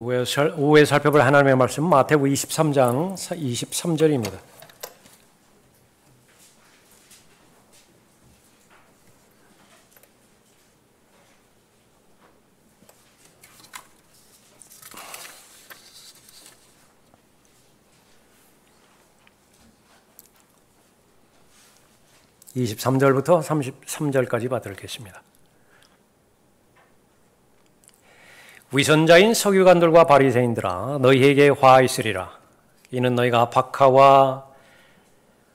오후에 살펴볼 하나님의 말씀 마태복음 23장 23절입니다. (23절부터) (33절까지) 받들겠습니다. 위선자인 서기관들과 바리새인들아, 너희에게 화 있으리라. 이는 너희가 박하와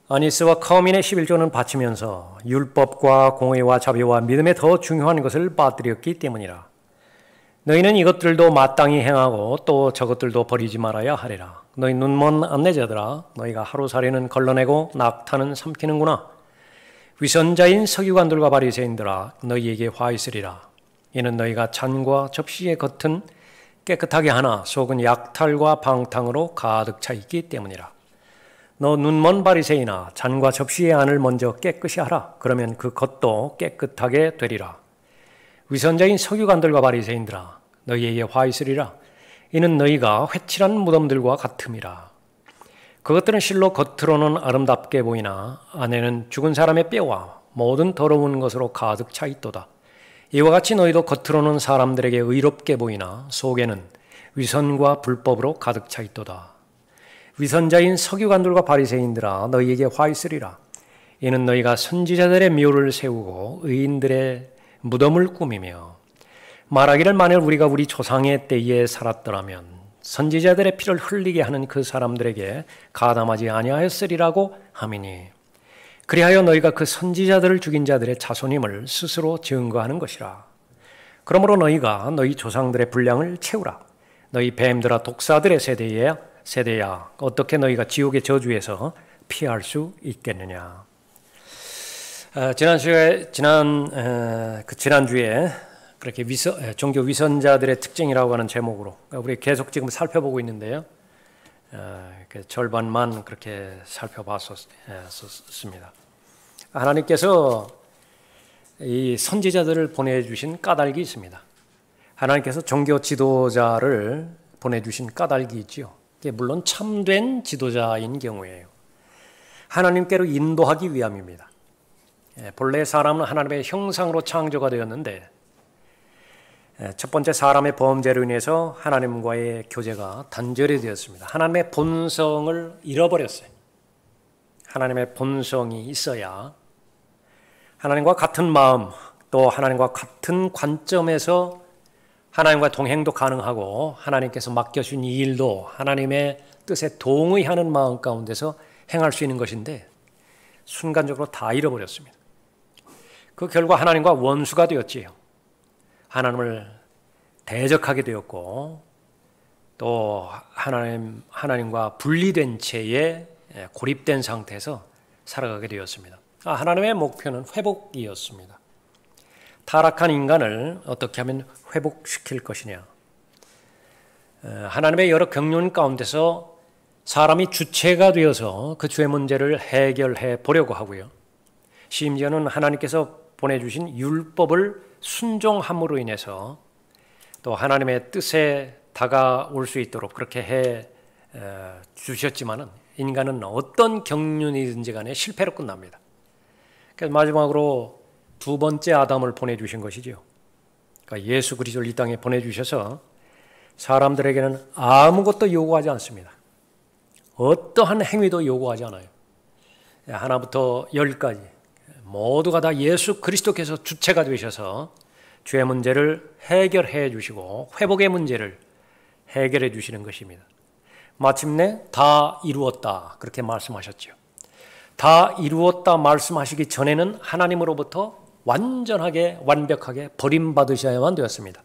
아니스와 커민의 11조는 바치면서 율법과 공의와 자비와 믿음에 더 중요한 것을 빠뜨렸기 때문이라. 너희는 이것들도 마땅히 행하고 또 저것들도 버리지 말아야 하리라. 너희 눈먼 안내자들아, 너희가 하루살이는 걸러내고 낙타는 삼키는구나. 위선자인 서기관들과 바리새인들아, 너희에게 화 있으리라. 이는 너희가 잔과 접시의 겉은 깨끗하게 하나 속은 약탈과 방탕으로 가득 차 있기 때문이라. 너 눈먼 바리새인아, 잔과 접시의 안을 먼저 깨끗이 하라. 그러면 그 겉도 깨끗하게 되리라. 위선자인 서기관들과 바리새인들아, 너희에게 화 있으리라. 이는 너희가 회칠한 무덤들과 같음이라. 그것들은 실로 겉으로는 아름답게 보이나 안에는 죽은 사람의 뼈와 모든 더러운 것으로 가득 차 있도다. 이와 같이 너희도 겉으로는 사람들에게 의롭게 보이나 속에는 위선과 불법으로 가득 차 있도다. 위선자인 서기관들과 바리새인들아, 너희에게 화 있으리라. 이는 너희가 선지자들의 묘를 세우고 의인들의 무덤을 꾸미며 말하기를, 만일 우리가 우리 조상의 때에 살았더라면 선지자들의 피를 흘리게 하는 그 사람들에게 가담하지 아니하였으리라고 하미니, 그리하여 너희가 그 선지자들을 죽인 자들의 자손임을 스스로 증거하는 것이라. 그러므로 너희가 너희 조상들의 분량을 채우라. 너희 뱀들아, 독사들의 세대야 어떻게 너희가 지옥의 저주에서 피할 수 있겠느냐. 지난주에 그렇게 종교 위선자들의 특징이라고 하는 제목으로 우리 계속 지금 살펴보고 있는데요. 절반만 그렇게 살펴봤었습니다. 하나님께서 이 선지자들을 보내주신 까닭이 있습니다. 하나님께서 종교 지도자를 보내주신 까닭이 있지요. 그게 물론 참된 지도자인 경우에요. 하나님께로 인도하기 위함입니다. 본래 사람은 하나님의 형상으로 창조가 되었는데 첫 번째 사람의 범죄로 인해서 하나님과의 교제가 단절이 되었습니다. 하나님의 본성을 잃어버렸어요. 하나님의 본성이 있어야 하나님과 같은 마음, 또 하나님과 같은 관점에서 하나님과 동행도 가능하고 하나님께서 맡겨주신 이 일도 하나님의 뜻에 동의하는 마음 가운데서 행할 수 있는 것인데 순간적으로 다 잃어버렸습니다. 그 결과 하나님과 원수가 되었지요. 하나님을 대적하게 되었고 또 하나님과 분리된 채에 고립된 상태에서 살아가게 되었습니다. 하나님의 목표는 회복이었습니다. 타락한 인간을 어떻게 하면 회복시킬 것이냐. 하나님의 여러 경륜 가운데서 사람이 주체가 되어서 그 죄 문제를 해결해 보려고 하고요. 심지어는 하나님께서 보내주신 율법을 순종함으로 인해서 또 하나님의 뜻에 다가올 수 있도록 그렇게 해 주셨지만은 인간은 어떤 경륜이든지 간에 실패로 끝납니다. 그래서 마지막으로 두 번째 아담을 보내주신 것이죠. 그러니까 예수 그리스도를 이 땅에 보내주셔서 사람들에게는 아무것도 요구하지 않습니다. 어떠한 행위도 요구하지 않아요. 하나부터 열까지 모두가 다 예수 그리스도께서 주체가 되셔서 죄 문제를 해결해 주시고 회복의 문제를 해결해 주시는 것입니다. 마침내 다 이루었다 그렇게 말씀하셨죠. 다 이루었다 말씀하시기 전에는 하나님으로부터 완전하게 완벽하게 버림받으셔야만 되었습니다.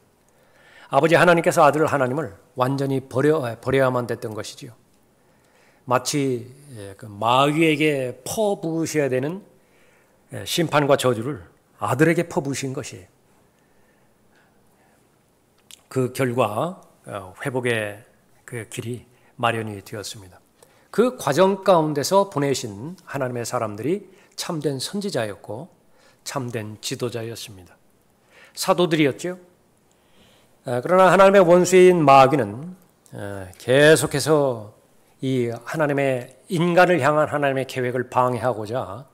아버지 하나님께서 아들 하나님을 완전히 버려야만 됐던 것이지요. 마치 그 마귀에게 퍼부으셔야 되는 심판과 저주를 아들에게 퍼부으신 것이에요. 그 결과 회복의 그 길이 마련이 되었습니다. 그 과정 가운데서 보내신 하나님의 사람들이 참된 선지자였고 참된 지도자였습니다. 사도들이었죠. 그러나 하나님의 원수인 마귀는 계속해서 이 하나님의 인간을 향한 하나님의 계획을 방해하고자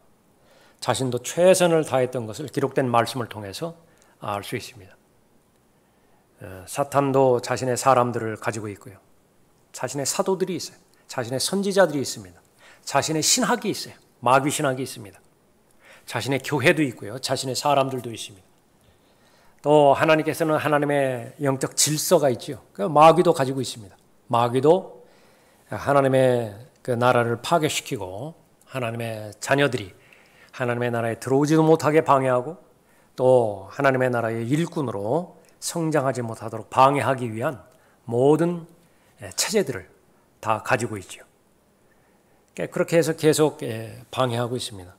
자신도 최선을 다했던 것을 기록된 말씀을 통해서 알 수 있습니다. 사탄도 자신의 사람들을 가지고 있고요. 자신의 사도들이 있어요. 자신의 선지자들이 있습니다. 자신의 신학이 있어요. 마귀 신학이 있습니다. 자신의 교회도 있고요. 자신의 사람들도 있습니다. 또 하나님께서는 하나님의 영적 질서가 있죠. 마귀도 가지고 있습니다. 마귀도 하나님의 그 나라를 파괴시키고 하나님의 자녀들이 하나님의 나라에 들어오지도 못하게 방해하고 또 하나님의 나라의 일꾼으로 성장하지 못하도록 방해하기 위한 모든 체제들을 다 가지고 있죠. 그렇게 해서 계속 방해하고 있습니다.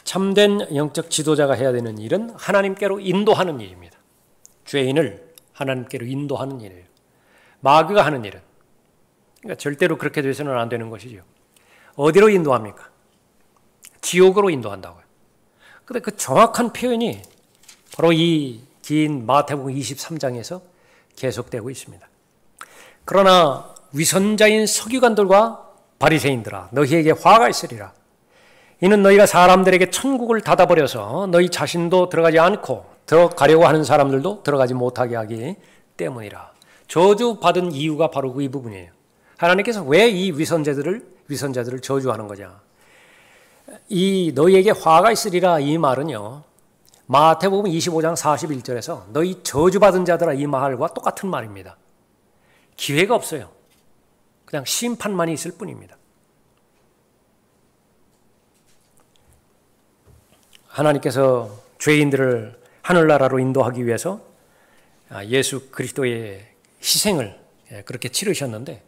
참된 영적 지도자가 해야 되는 일은 하나님께로 인도하는 일입니다. 죄인을 하나님께로 인도하는 일이에요. 마귀가 하는 일은 그러니까 절대로 그렇게 돼서는 안 되는 것이죠. 어디로 인도합니까? 지옥으로 인도한다고요. 그런데 그 정확한 표현이 바로 이 긴 마태복음 23장에서 계속되고 있습니다. 그러나 위선자인 서기관들과 바리새인들아 너희에게 화가 있으리라. 이는 너희가 사람들에게 천국을 닫아버려서 너희 자신도 들어가지 않고 들어가려고 하는 사람들도 들어가지 못하게 하기 때문이라. 저주받은 이유가 바로 그 이 부분이에요. 하나님께서 왜 이 위선자들을 저주하는 거냐. 이 너희에게 화가 있으리라 이 말은요. 마태복음 25장 41절에서 너희 저주받은 자들아 이 말과 똑같은 말입니다. 기회가 없어요. 그냥 심판만이 있을 뿐입니다. 하나님께서 죄인들을 하늘나라로 인도하기 위해서 예수 그리스도의 희생을 그렇게 치르셨는데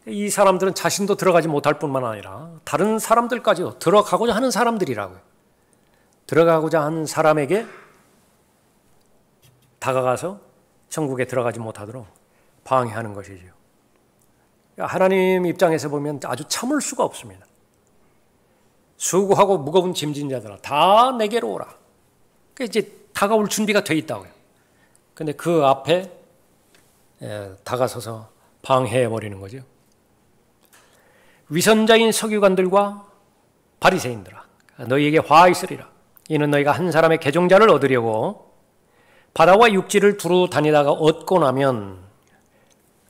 이 사람들은 자신도 들어가지 못할 뿐만 아니라 다른 사람들까지도 들어가고자 하는 사람들이라고요. 들어가고자 하는 사람에게 다가가서 천국에 들어가지 못하도록 방해하는 것이죠. 하나님 입장에서 보면 아주 참을 수가 없습니다. 수고하고 무거운 짐진 자들아 다 내게로 오라. 이제 다가올 준비가 돼 있다고요. 근데 그 앞에 다가서서 방해해버리는 거죠. 위선자인 서기관들과 바리새인들아 너희에게 화 있으리라. 이는 너희가 한 사람의 개종자를 얻으려고 바다와 육지를 두루 다니다가 얻고 나면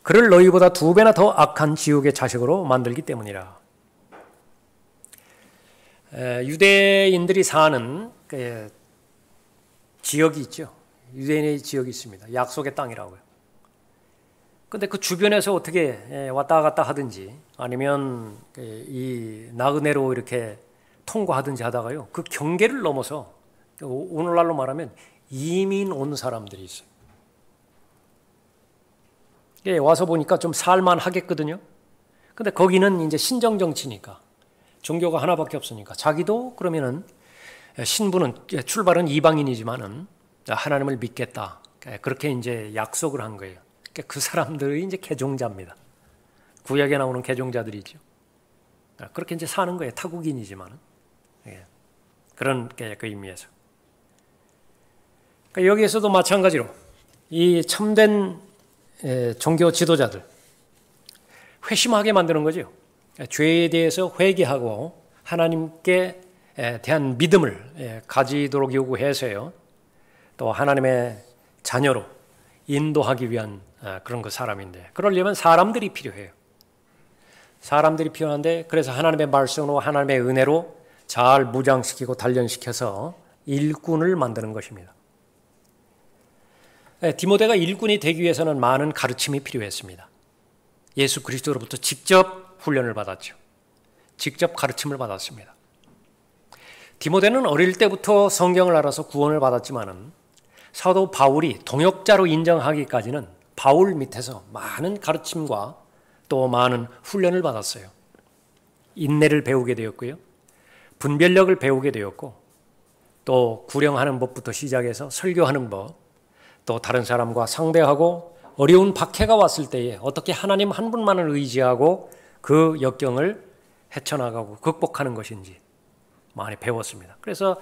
그를 너희보다 2배나 더 악한 지옥의 자식으로 만들기 때문이라. 유대인들이 사는 지역이 있죠. 유대인의 지역이 있습니다. 약속의 땅이라고요. 그런데 그 주변에서 어떻게 왔다 갔다 하든지 아니면 이 나그네로 이렇게 통과하든지 하다가요. 그 경계를 넘어서 오늘날로 말하면 이민 온 사람들이 있어요. 와서 보니까 좀 살만하겠거든요. 근데 거기는 이제 신정 정치니까 종교가 하나밖에 없으니까 자기도 그러면은 신부는 출발은 이방인이지만은 하나님을 믿겠다. 그렇게 이제 약속을 한 거예요. 그 사람들이 이제 개종자입니다. 구약에 나오는 개종자들이죠. 그렇게 이제 사는 거예요. 타국인이지만은. 그런 그 의미에서. 여기에서도 마찬가지로 이 참된 종교 지도자들 회심하게 만드는 거죠. 죄에 대해서 회개하고 하나님께 대한 믿음을 가지도록 요구해서요. 또 하나님의 자녀로 인도하기 위한 그런 그 사람인데 그러려면 사람들이 필요해요. 사람들이 필요한데 그래서 하나님의 말씀으로 하나님의 은혜로 잘 무장시키고 단련시켜서 일꾼을 만드는 것입니다. 디모데가 일꾼이 되기 위해서는 많은 가르침이 필요했습니다. 예수 그리스도로부터 직접 훈련을 받았죠. 직접 가르침을 받았습니다. 디모데는 어릴 때부터 성경을 알아서 구원을 받았지만은 사도 바울이 동역자로 인정하기까지는 바울 밑에서 많은 가르침과 또 많은 훈련을 받았어요. 인내를 배우게 되었고요. 분별력을 배우게 되었고 또 구령하는 법부터 시작해서 설교하는 법, 또 다른 사람과 상대하고 어려운 박해가 왔을 때에 어떻게 하나님 한 분만을 의지하고 그 역경을 헤쳐나가고 극복하는 것인지 많이 배웠습니다. 그래서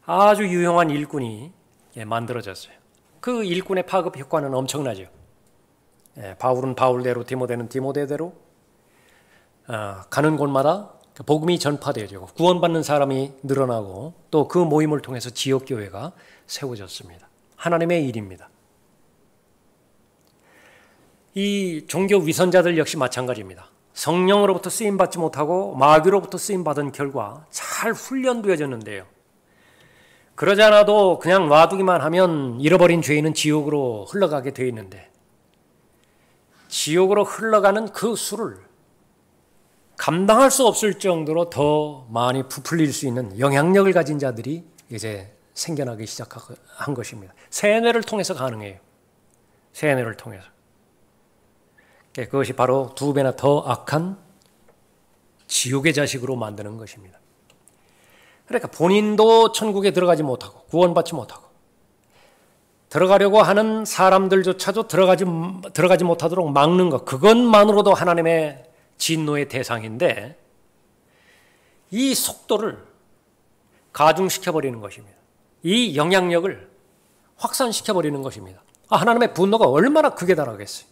아주 유용한 일꾼이 만들어졌어요. 그 일꾼의 파급 효과는 엄청나죠. 바울은 바울대로 디모데는 디모데대로 가는 곳마다 복음이 전파되죠. 구원받는 사람이 늘어나고 또 그 모임을 통해서 지역교회가 세워졌습니다. 하나님의 일입니다. 이 종교 위선자들 역시 마찬가지입니다. 성령으로부터 쓰임받지 못하고 마귀로부터 쓰임받은 결과 잘 훈련되어졌는데요. 그러지 않아도 그냥 놔두기만 하면 잃어버린 죄인은 지옥으로 흘러가게 되어 있는데 지옥으로 흘러가는 그 수를 감당할 수 없을 정도로 더 많이 부풀릴 수 있는 영향력을 가진 자들이 이제 생겨나기 시작한 것입니다. 세뇌를 통해서 가능해요. 세뇌를 통해서. 그것이 바로 2배나 더 악한 지옥의 자식으로 만드는 것입니다. 그러니까 본인도 천국에 들어가지 못하고 구원받지 못하고 들어가려고 하는 사람들조차도 들어가지 못하도록 막는 것, 그것만으로도 하나님의 진노의 대상인데 이 속도를 가중시켜버리는 것입니다. 이 영향력을 확산시켜버리는 것입니다. 하나님의 분노가 얼마나 극에 달하겠어요.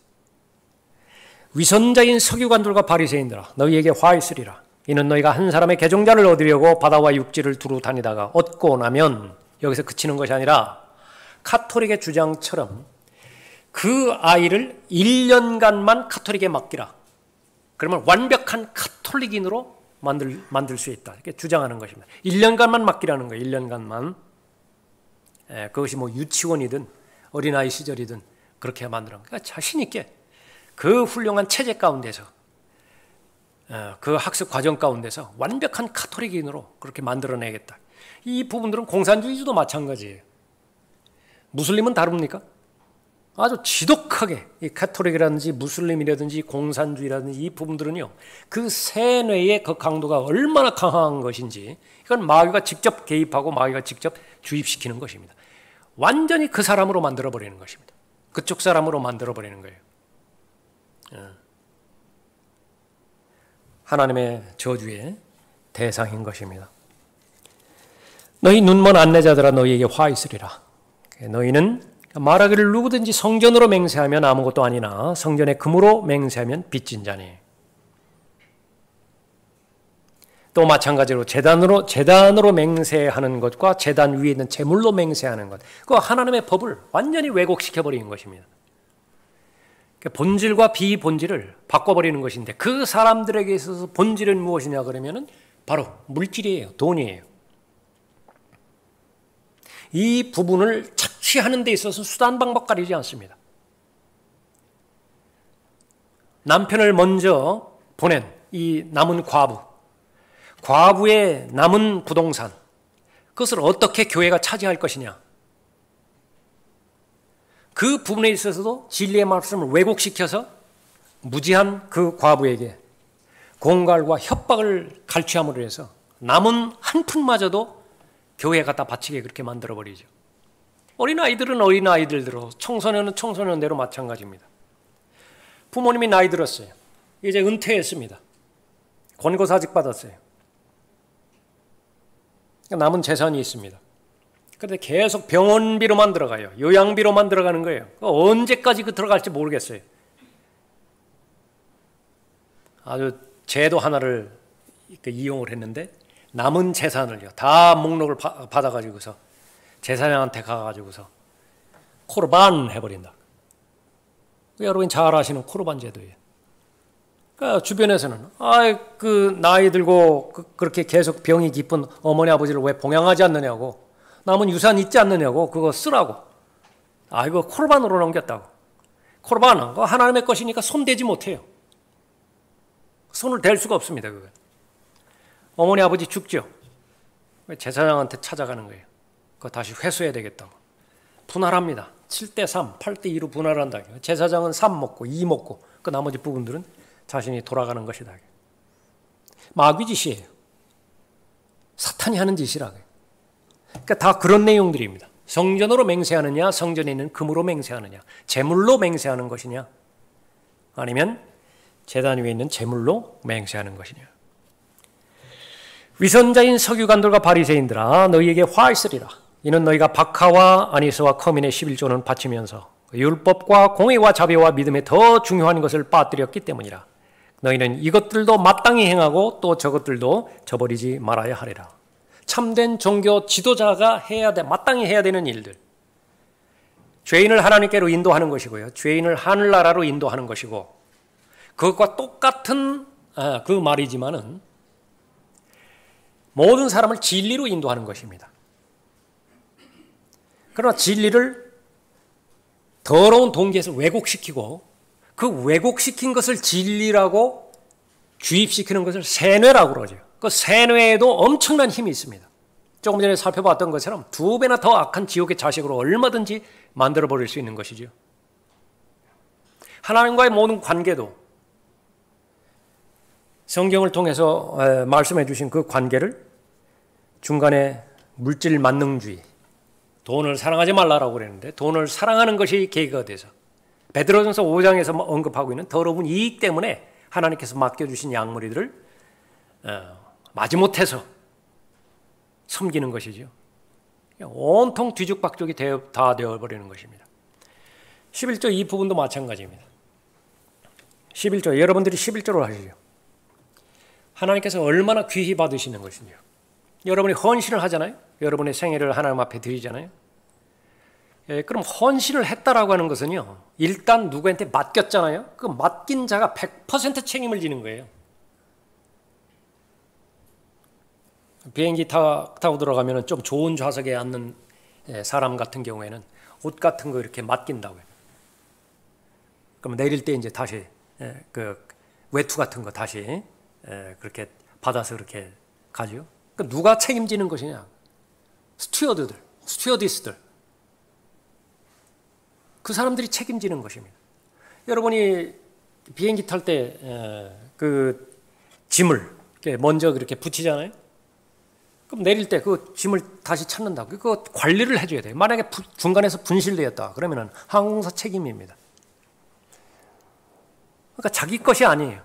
위선자인 서기관들과 바리새인들아 너희에게 화 있으리라. 이는 너희가 한 사람의 계종자를 얻으려고 바다와 육지를 두루 다니다가 얻고 나면 여기서 그치는 것이 아니라 카톨릭의 주장처럼 그 아이를 1년간만 카톨릭에 맡기라. 그러면 완벽한 카톨릭인으로 만들 수 있다. 이렇게 주장하는 것입니다. 1년간만 맡기라는 거예요. 1년간만. 그것이 뭐 유치원이든 어린아이 시절이든 그렇게 만드는 거예요. 그러니까 자신 있게 그 훌륭한 체제 가운데서 그 학습 과정 가운데서 완벽한 카톨릭인으로 그렇게 만들어내겠다. 이 부분들은 공산주의주도 마찬가지예요. 무슬림은 다릅니까? 아주 지독하게 이 카톨릭이라든지 무슬림이라든지 공산주의라든지 이 부분들은요. 그 세뇌의 그 강도가 얼마나 강한 것인지 이건 마귀가 직접 개입하고 마귀가 직접 주입시키는 것입니다. 완전히 그 사람으로 만들어버리는 것입니다. 그쪽 사람으로 만들어버리는 거예요. 하나님의 저주의 대상인 것입니다. 너희 눈먼 안내자들아 너희에게 화 있으리라. 너희는 말하기를 누구든지 성전으로 맹세하면 아무것도 아니나 성전의 금으로 맹세하면 빚진 자니. 또 마찬가지로 제단으로 맹세하는 것과 제단 위에 있는 제물로 맹세하는 것, 그 하나님의 법을 완전히 왜곡시켜버리는 것입니다. 본질과 비본질을 바꿔버리는 것인데 그 사람들에게 있어서 본질은 무엇이냐 그러면은 바로 물질이에요. 돈이에요. 이 부분을 착취하는 데 있어서 수단 방법 가리지 않습니다. 남편을 먼저 보낸 이 남은 과부의 남은 부동산, 그것을 어떻게 교회가 차지할 것이냐. 그 부분에 있어서도 진리의 말씀을 왜곡시켜서 무지한 그 과부에게 공갈과 협박을 갈취함으로 해서 남은 한 푼마저도 교회에 갖다 바치게 그렇게 만들어버리죠. 어린아이들은 어린아이들대로, 청소년은 청소년대로 마찬가지입니다. 부모님이 나이 들었어요. 이제 은퇴했습니다. 권고사직 받았어요. 남은 재산이 있습니다. 그런데 계속 병원비로만 들어가요. 요양비로만 들어가는 거예요. 언제까지 들어갈지 모르겠어요. 아주 제도 하나를 이용을 했는데 남은 재산을요 다 목록을 받아가지고서 제사장한테 가가지고서 코르반 해버린다. 여러분 잘 아시는 코르반 제도예요. 그러니까 주변에서는 그 나이 들고 그렇게 계속 병이 깊은 어머니 아버지를 왜 봉양하지 않느냐고, 남은 유산 있지 않느냐고, 그거 쓰라고. 이거 코르반으로 넘겼다고. 코르반은 하나님의 것이니까 손대지 못해요. 손을 댈 수가 없습니다. 그거. 어머니 아버지 죽죠. 제사장한테 찾아가는 거예요. 그거 다시 회수해야 되겠다고. 분할합니다. 7대3, 8대2로 분할한다. 제사장은 3 먹고 2 먹고 그 나머지 부분들은 자신이 돌아가는 것이다. 마귀 짓이에요. 사탄이 하는 짓이라고. 그러니까 다 그런 내용들입니다. 성전으로 맹세하느냐, 성전에 있는 금으로 맹세하느냐, 제물로 맹세하는 것이냐, 아니면 제단 위에 있는 제물로 맹세하는 것이냐. 위선자인 서기관들과 바리새인들아 너희에게 화 있으리라. 이는 너희가 박하와 아니스와 커민의 11조는 바치면서 율법과 공의와 자비와 믿음에 더 중요한 것을 빠뜨렸기 때문이라. 너희는 이것들도 마땅히 행하고 또 저것들도 저버리지 말아야 하리라. 참된 종교 지도자가 마땅히 해야 되는 일들. 죄인을 하나님께로 인도하는 것이고요. 죄인을 하늘나라로 인도하는 것이고, 그것과 똑같은 그 말이지만은 모든 사람을 진리로 인도하는 것입니다. 그러나 진리를 더러운 동기에서 왜곡시키고, 그 왜곡시킨 것을 진리라고 주입시키는 것을 세뇌라고 그러죠. 그 세뇌에도 엄청난 힘이 있습니다. 조금 전에 살펴봤던 것처럼 2배나 더 악한 지옥의 자식으로 얼마든지 만들어버릴 수 있는 것이죠. 하나님과의 모든 관계도 성경을 통해서 말씀해 주신 그 관계를 중간에 물질 만능주의, 돈을 사랑하지 말라고 그랬는데 돈을 사랑하는 것이 계기가 돼서 베드로전서 5장에서 언급하고 있는 더러운 이익 때문에 하나님께서 맡겨주신 양머리들을 마지못해서 섬기는 것이죠. 온통 뒤죽박죽이 다 되어버리는 것입니다. 11조 이 부분도 마찬가지입니다. 11조, 여러분들이 11조를 하시죠. 하나님께서 얼마나 귀히 받으시는 것인지요. 여러분이 헌신을 하잖아요. 여러분의 생애를 하나님 앞에 드리잖아요. 그럼 헌신을 했다라고 하는 것은요, 일단 누구한테 맡겼잖아요. 그 맡긴 자가 100% 책임을 지는 거예요. 비행기 타고 들어가면 좀 좋은 좌석에 앉는 사람 같은 경우에는 옷 같은 거 이렇게 맡긴다고요. 그럼 내릴 때 이제 다시 그 외투 같은 거 다시 그렇게 받아서 그렇게 가죠. 그 누가 책임지는 것이냐? 스튜어드들, 스튜어디스들. 그 사람들이 책임지는 것입니다. 여러분이 비행기 탈 때 그 짐을 먼저 그렇게 붙이잖아요. 그럼 내릴 때 그 짐을 다시 찾는다고. 그거 관리를 해줘야 돼요. 만약에 중간에서 분실되었다 그러면은 항공사 책임입니다. 그러니까 자기 것이 아니에요.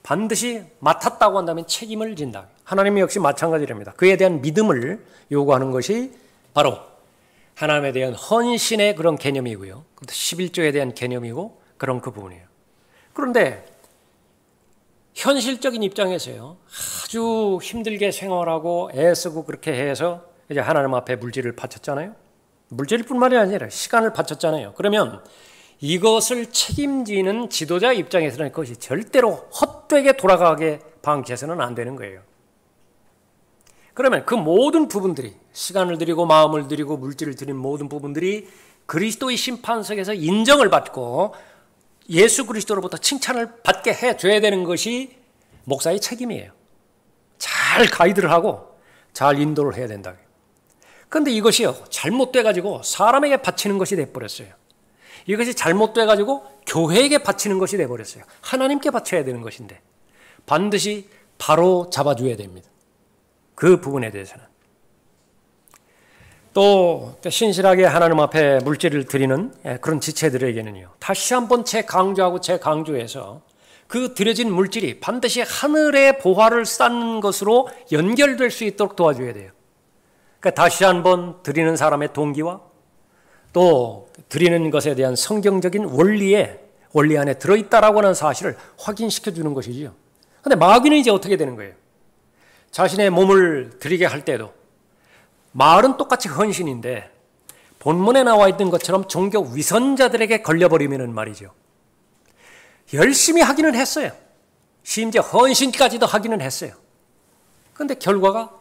반드시 맡았다고 한다면 책임을 진다. 하나님이 역시 마찬가지랍니다. 그에 대한 믿음을 요구하는 것이 바로 하나님에 대한 헌신의 그런 개념이고요. 11조에 대한 개념이고 그런 그 부분이에요. 그런데 현실적인 입장에서요, 아주 힘들게 생활하고 애쓰고 그렇게 해서 이제 하나님 앞에 물질을 바쳤잖아요. 물질뿐만이 아니라 시간을 바쳤잖아요. 그러면 이것을 책임지는 지도자 입장에서는 그것이 절대로 헛되게 돌아가게 방치해서는 안 되는 거예요. 그러면 그 모든 부분들이 시간을 들이고 마음을 들이고 물질을 들인 모든 부분들이 그리스도의 심판석에서 인정을 받고 예수 그리스도로부터 칭찬을 받게 해줘야 되는 것이 목사의 책임이에요. 잘 가이드를 하고 잘 인도를 해야 된다. 그런데 이것이요, 잘못돼가지고 사람에게 바치는 것이 돼버렸어요. 이것이 잘못돼가지고 교회에게 바치는 것이 돼버렸어요. 하나님께 바쳐야 되는 것인데 반드시 바로 잡아줘야 됩니다. 그 부분에 대해서는. 또 신실하게 하나님 앞에 물질을 드리는 그런 지체들에게는요, 다시 한번 재강조하고 재강조해서 그 드려진 물질이 반드시 하늘의 보화를 쌓는 것으로 연결될 수 있도록 도와줘야 돼요. 그러니까 다시 한번 드리는 사람의 동기와 또 드리는 것에 대한 성경적인 원리 안에 들어있다라고 하는 사실을 확인시켜 주는 것이지요. 그런데 마귀는 이제 어떻게 되는 거예요? 자신의 몸을 드리게 할 때도 말은 똑같이 헌신인데 본문에 나와 있는 것처럼 종교 위선자들에게 걸려버리면 말이죠, 열심히 하기는 했어요. 심지어 헌신까지도 하기는 했어요. 그런데 결과가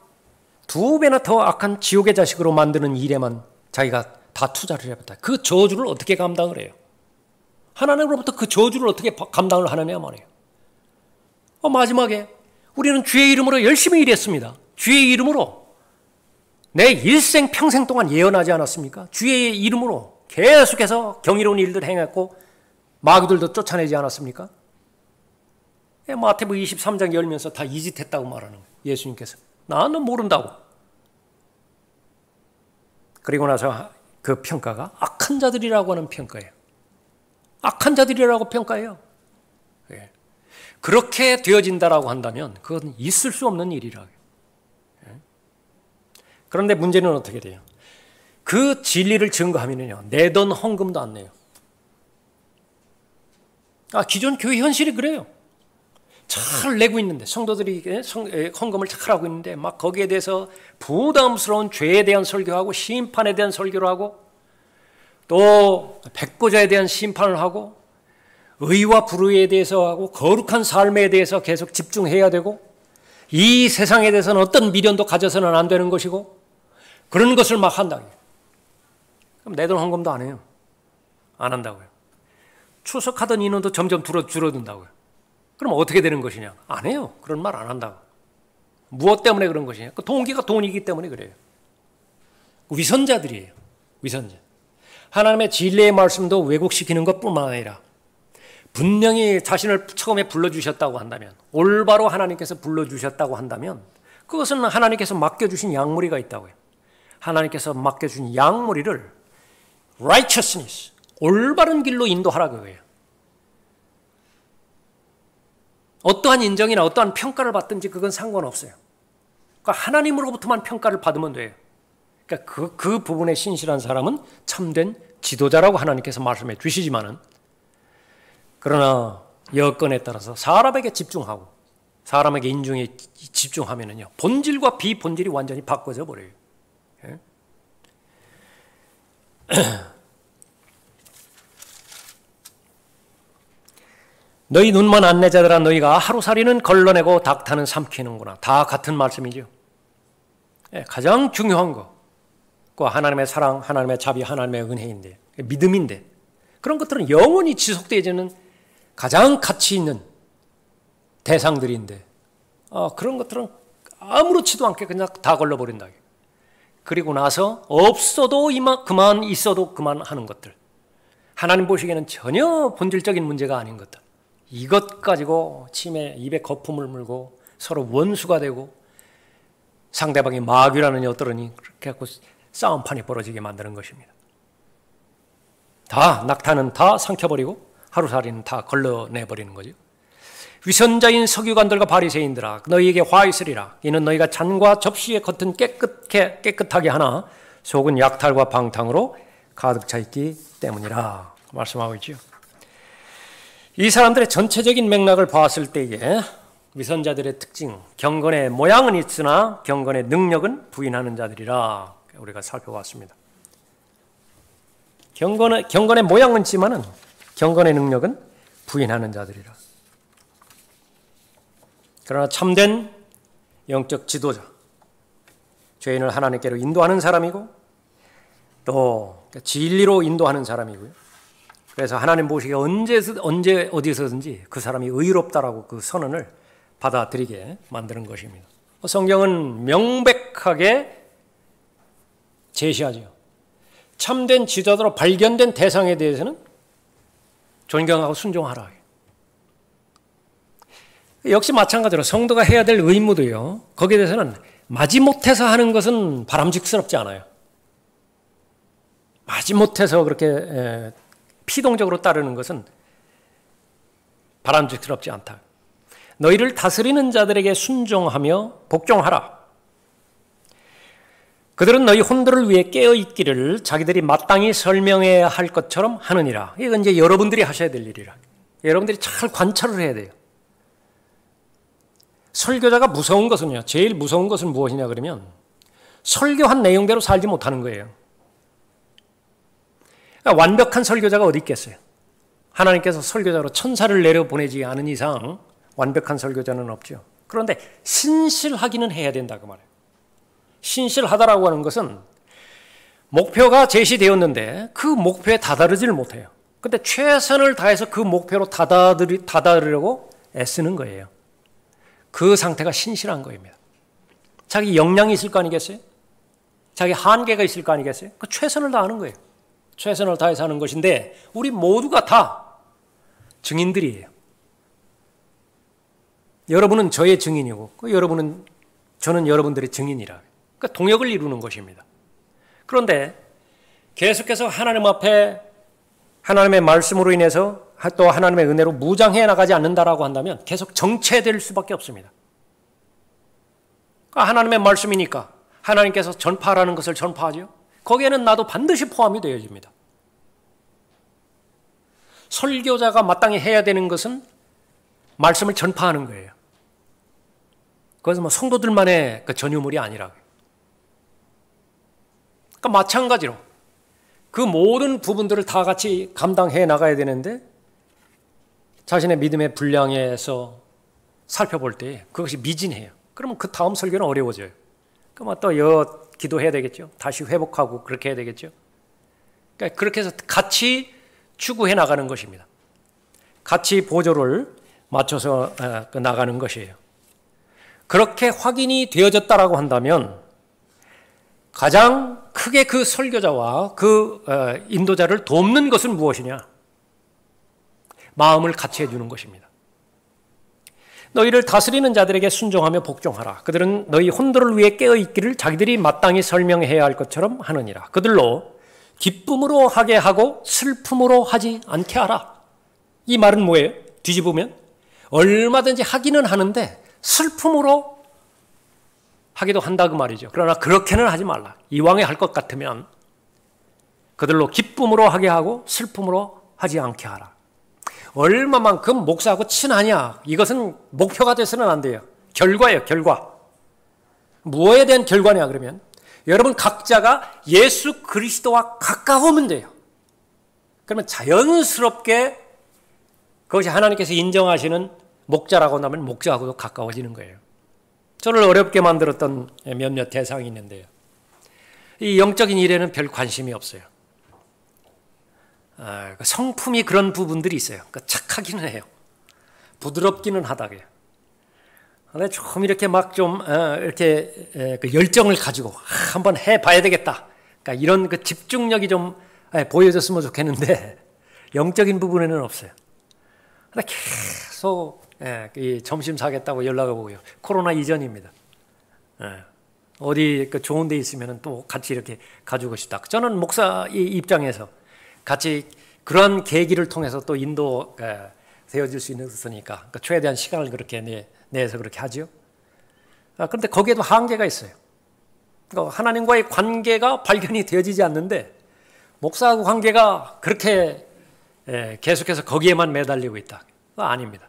2배나 더 악한 지옥의 자식으로 만드는 일에만 자기가 다 투자를 해봤다. 그 저주를 어떻게 감당을 해요? 하나님으로부터 그 저주를 어떻게 감당을 하느냐 말이에요. 마지막에 우리는 주의 이름으로 열심히 일했습니다. 주의 이름으로 내 일생 평생 동안 예언하지 않았습니까? 주의 이름으로 계속해서 경이로운 일들 행했고 마귀들도 쫓아내지 않았습니까? 마태복음 23장 열면서 다 이 짓 했다고 말하는 거예요. 예수님께서. 나는 모른다고. 그리고 나서 그 평가가 악한 자들이라고 하는 평가예요. 악한 자들이라고 평가해요. 그렇게 되어진다라고 한다면 그건 있을 수 없는 일이라고요. 그런데 문제는 어떻게 돼요? 그 진리를 증거하면요, 내던 헌금도 안 내요. 기존 교회 현실이 그래요. 잘 내고 있는데, 성도들이 헌금을 잘 하고 있는데, 막 거기에 대해서 부담스러운 죄에 대한 설교하고, 심판에 대한 설교를 하고, 또 백보자에 대한 심판을 하고, 의와 불의에 대해서 하고, 거룩한 삶에 대해서 계속 집중해야 되고, 이 세상에 대해서는 어떤 미련도 가져서는 안 되는 것이고, 그런 것을 막 한다고요. 그럼 내 돈 헌금도 안 해요. 안 한다고요. 출석하던 인원도 점점 줄어든다고요. 그럼 어떻게 되는 것이냐? 안 해요. 그런 말 안 한다고. 무엇 때문에 그런 것이냐? 그 동기가 돈이기 때문에 그래요. 위선자들이에요. 위선자. 하나님의 진리의 말씀도 왜곡시키는 것뿐만 아니라 분명히 자신을 처음에 불러주셨다고 한다면, 올바로 하나님께서 불러주셨다고 한다면, 그것은 하나님께서 맡겨주신 양무리가 있다고요. 하나님께서 맡겨준 양무리를 righteousness, 올바른 길로 인도하라고 해요. 어떠한 인정이나 어떠한 평가를 받든지 그건 상관없어요. 그러니까 하나님으로부터만 평가를 받으면 돼요. 그러니까 그 부분에 신실한 사람은 참된 지도자라고 하나님께서 말씀해 주시지만은, 그러나 여건에 따라서 사람에게 집중하고 사람에게 인중에 집중하면은요, 본질과 비본질이 완전히 바꿔져 버려요. 예? 너희 눈먼 안내자들아, 너희가 하루살이는 걸러내고 닥타는 삼키는구나. 다 같은 말씀이죠. 예, 가장 중요한 거, 그 하나님의 사랑, 하나님의 자비, 하나님의 은혜인데, 믿음인데, 그런 것들은 영원히 지속되어지는 가장 가치 있는 대상들인데, 그런 것들은 아무렇지도 않게 그냥 다 걸러버린다. 그리고 나서 없어도 그만, 있어도 그만 하는 것들, 하나님 보시기에는 전혀 본질적인 문제가 아닌 것들, 이것 가지고 침에 입에 거품을 물고 서로 원수가 되고 상대방이 마귀라느니 어떠느니 그렇게 하고 싸움판이 벌어지게 만드는 것입니다. 다 낙타는 다 삼켜버리고 하루살이는 다 걸러내버리는 거죠. 위선자인 서기관들과 바리새인들아, 너희에게 화 있으리라. 이는 너희가 잔과 접시의 겉은 깨끗하게 하나 속은 약탈과 방탕으로 가득 차 있기 때문이라 말씀하고 있죠. 이 사람들의 전체적인 맥락을 봤을 때에 위선자들의 특징, 경건의 모양은 있으나 경건의 능력은 부인하는 자들이라 우리가 살펴봤습니다. 경건의 모양은 있지만은 경건의 능력은 부인하는 자들이라. 그러나 참된 영적 지도자, 죄인을 하나님께로 인도하는 사람이고 또 진리로 인도하는 사람이고요. 그래서 하나님 보시기에 언제 어디서든지 그 사람이 의롭다라고 그 선언을 받아들이게 만드는 것입니다. 성경은 명백하게 제시하죠. 참된 지도자로 발견된 대상에 대해서는 존경하고 순종하라. 역시 마찬가지로 성도가 해야 될 의무도요, 거기에 대해서는 마지못해서 하는 것은 바람직스럽지 않아요. 마지못해서 그렇게 피동적으로 따르는 것은 바람직스럽지 않다. 너희를 다스리는 자들에게 순종하며 복종하라. 그들은 너희 혼들을 위해 깨어있기를 자기들이 마땅히 설명해야 할 것처럼 하느니라. 이건 이제 여러분들이 하셔야 될 일이라. 여러분들이 잘 관찰을 해야 돼요. 설교자가 무서운 것은요, 제일 무서운 것은 무엇이냐 그러면 설교한 내용대로 살지 못하는 거예요. 그러니까 완벽한 설교자가 어디 있겠어요? 하나님께서 설교자로 천사를 내려보내지 않은 이상 완벽한 설교자는 없죠. 그런데 신실하기는 해야 된다 그 말이에요. 신실하다라고 하는 것은 목표가 제시되었는데 그 목표에 다다르지를 못해요. 근데 최선을 다해서 그 목표로 다다르려고 애쓰는 거예요. 그 상태가 신실한 거입니다. 자기 역량이 있을 거 아니겠어요? 자기 한계가 있을 거 아니겠어요? 그 최선을 다하는 거예요. 최선을 다해서 하는 것인데 우리 모두가 다 증인들이에요. 여러분은 저의 증인이고 저는 여러분들의 증인이라. 그러니까 동역을 이루는 것입니다. 그런데 계속해서 하나님 앞에 하나님의 말씀으로 인해서 또 하나님의 은혜로 무장해 나가지 않는다라고 한다면 계속 정체될 수밖에 없습니다. 그러니까 하나님의 말씀이니까 하나님께서 전파하라는 것을 전파하죠. 거기에는 나도 반드시 포함이 되어집니다. 설교자가 마땅히 해야 되는 것은 말씀을 전파하는 거예요. 그래서 뭐 성도들만의 그 전유물이 아니라. 그러니까 마찬가지로 그 모든 부분들을 다 같이 감당해 나가야 되는데 자신의 믿음의 분량에서 살펴볼 때 그것이 미진해요. 그러면 그 다음 설교는 어려워져요. 그러면 또 기도해야 되겠죠. 다시 회복하고 그렇게 해야 되겠죠. 그러니까 그렇게 해서 같이 추구해 나가는 것입니다. 같이 보조를 맞춰서 나가는 것이에요. 그렇게 확인이 되어졌다라고 한다면 가장 크게 그 설교자와 그 인도자를 돕는 것은 무엇이냐? 마음을 같이 해주는 것입니다. 너희를 다스리는 자들에게 순종하며 복종하라. 그들은 너희 혼도를 위해 깨어있기를 자기들이 마땅히 설명해야 할 것처럼 하느니라. 그들로 기쁨으로 하게 하고 슬픔으로 하지 않게 하라. 이 말은 뭐예요? 뒤집으면 얼마든지 하기는 하는데 슬픔으로 하기도 한다 그 말이죠. 그러나 그렇게는 하지 말라. 이왕에 할 것 같으면 그들로 기쁨으로 하게 하고 슬픔으로 하지 않게 하라. 얼마만큼 목사하고 친하냐, 이것은 목표가 돼서는 안 돼요. 결과예요, 결과. 무엇에 대한 결과냐 그러면 여러분 각자가 예수 그리스도와 가까우면 돼요. 그러면 자연스럽게 그것이 하나님께서 인정하시는 목자라고 하면 목자하고도 가까워지는 거예요. 저를 어렵게 만들었던 몇몇 대상이 있는데요. 이 영적인 일에는 별 관심이 없어요. 성품이 그런 부분들이 있어요. 착하기는 해요. 부드럽기는 하다고요. 근데 좀 이렇게 막 좀 이렇게 그 열정을 가지고 한번 해봐야 되겠다. 그러니까 이런 그 집중력이 좀 보여졌으면 좋겠는데 영적인 부분에는 없어요. 근데 계속 점심 사겠다고 연락을 오고요. 코로나 이전입니다. 어디 그 좋은 데 있으면 또 같이 이렇게 가지고 싶다. 저는 목사 입장에서 같이 그런 계기를 통해서 또 인도 되어질 수 있으니까 최대한 시간을 그렇게 내서 그렇게 하죠. 그런데 거기에도 한계가 있어요. 그러니까 하나님과의 관계가 발견이 되어지지 않는데 목사하고 관계가 그렇게 계속해서 거기에만 매달리고 있다. 아닙니다.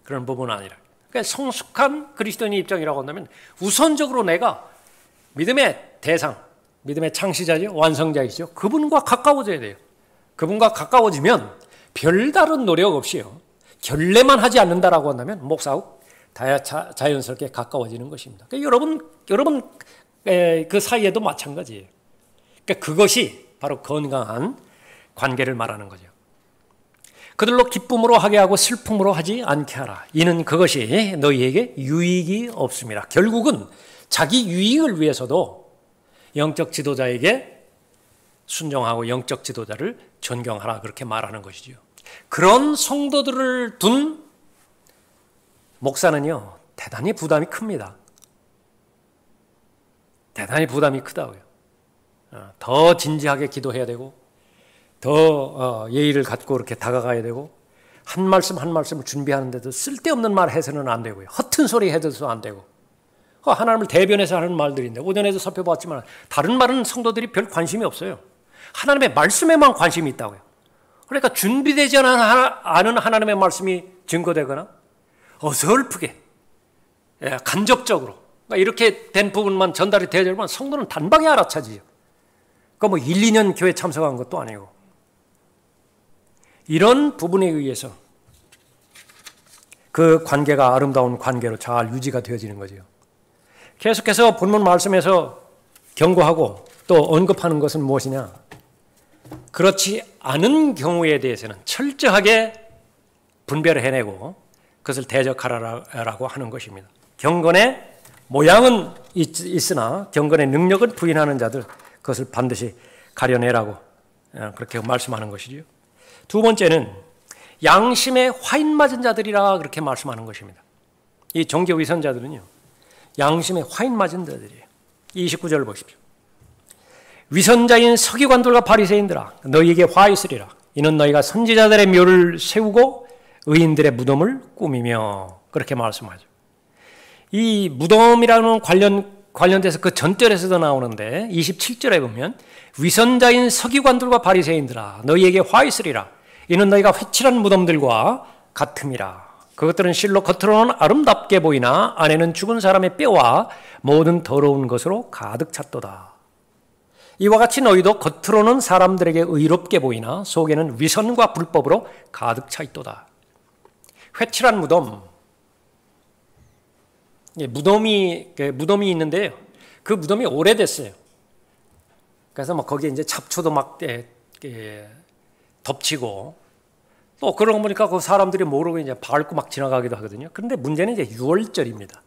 그런 부분은 아니라. 그러니까 성숙한 그리스도인의 입장이라고 한다면 우선적으로 내가 믿음의 대상, 믿음의 창시자죠, 완성자이죠. 그분과 가까워져야 돼요. 그분과 가까워지면 별다른 노력 없이요. 결례만 하지 않는다라고 한다면 목사하고 자연스럽게 가까워지는 것입니다. 그러니까 여러분 그 사이에도 마찬가지예요. 그러니까 그것이 바로 건강한 관계를 말하는 거죠. 그들로 기쁨으로 하게 하고 슬픔으로 하지 않게 하라. 이는 그것이 너희에게 유익이 없습니다. 결국은 자기 유익을 위해서도 영적 지도자에게 순종하고 영적 지도자를 존경하라 그렇게 말하는 것이죠. 그런 성도들을 둔 목사는요 대단히 부담이 큽니다. 대단히 부담이 크다고요. 더 진지하게 기도해야 되고 더 예의를 갖고 이렇게 다가가야 되고 한 말씀 한 말씀을 준비하는데도 쓸데없는 말 해서는 안 되고요. 허튼 소리 해서도 안 되고 하나님을 대변해서 하는 말들인데 오전에도 살펴봤지만 다른 말은 성도들이 별 관심이 없어요. 하나님의 말씀에만 관심이 있다고요. 그러니까 준비되지 않은 하나님의 말씀이 증거되거나 어설프게 간접적으로 이렇게 된 부분만 전달이 되어야지만 성도는 단방에 알아차지죠. 그러니까 뭐 1, 2년 교회 참석한 것도 아니고 이런 부분에 의해서 그 관계가 아름다운 관계로 잘 유지가 되어지는 거죠. 계속해서 본문 말씀에서 경고하고 또 언급하는 것은 무엇이냐? 그렇지 않은 경우에 대해서는 철저하게 분별을 해내고 그것을 대적하라고 하는 것입니다. 경건의 모양은 있으나 경건의 능력을 부인하는 자들 그것을 반드시 가려내라고 그렇게 말씀하는 것이죠. 두 번째는 양심에 화인 맞은 자들이라 그렇게 말씀하는 것입니다. 이 종교위선자들은요 양심에 화인 맞은 자들이에요. 29절 보십시오. 위선자인 서기관들과 바리새인들아 너희에게 화 있으리라. 이는 너희가 선지자들의 묘를 세우고 의인들의 무덤을 꾸미며 그렇게 말씀하죠. 이 무덤이라는 관련 관련돼서 그 전절에서도 나오는데 27절에 보면 위선자인 서기관들과 바리새인들아 너희에게 화 있으리라. 이는 너희가 회칠한 무덤들과 같음이라. 그것들은 실로 겉으로는 아름답게 보이나 안에는 죽은 사람의 뼈와 모든 더러운 것으로 가득 찼도다. 이와 같이 너희도 겉으로는 사람들에게 의롭게 보이나 속에는 위선과 불법으로 가득 차 있도다. 회칠한 무덤. 무덤이 있는데요. 그 무덤이 오래됐어요. 그래서 막 거기에 이제 잡초도 막 덮치고 또 그런 거 보니까 그 사람들이 모르고 이제 밟고 막 지나가기도 하거든요. 그런데 문제는 이제 6월절입니다.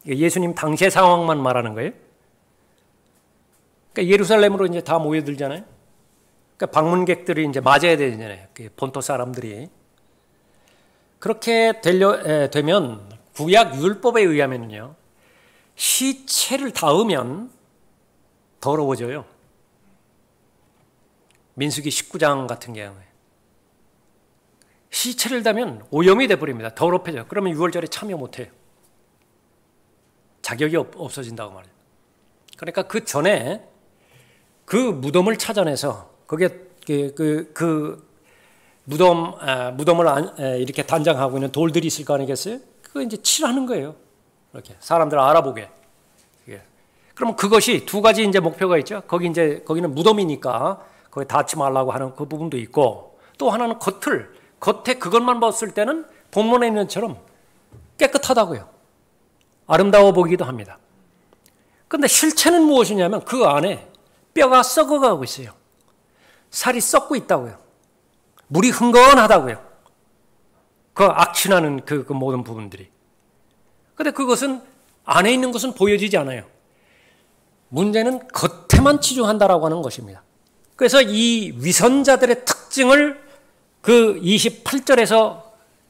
예수님 당시의 상황만 말하는 거예요. 그러니까 예루살렘으로 이제 다 모여들잖아요. 그러니까 방문객들이 이제 맞아야 되잖아요. 본토 사람들이. 그렇게 되면 구약 율법에 의하면요. 시체를 닿으면 더러워져요. 민수기 19장 같은 경우에. 시체를 닿으면 오염이 돼버립니다. 더럽혀져요. 그러면 6월절에 참여 못해요. 자격이 없어진다고 말해요. 그러니까 그 전에 그 무덤을 찾아내서 거기에 그 무덤을 이렇게 단장하고 있는 돌들이 있을 거 아니겠어요? 그거 이제 칠하는 거예요. 이렇게 사람들 알아보게. 그러면 그것이 두 가지 이제 목표가 있죠. 거기는 무덤이니까 거기 닿지 말라고 하는 그 부분도 있고 또 하나는 겉에 그것만 봤을 때는 본문에 있는 것처럼 깨끗하다고요. 아름다워 보이기도 합니다. 그런데 실체는 무엇이냐면 그 안에 뼈가 썩어가고 있어요. 살이 썩고 있다고요. 물이 흥건하다고요. 그 악취나는 그 모든 부분들이. 그런데 그것은 안에 있는 것은 보여지지 않아요. 문제는 겉에만 치중한다라고 하는 것입니다. 그래서 이 위선자들의 특징을 그 28절에서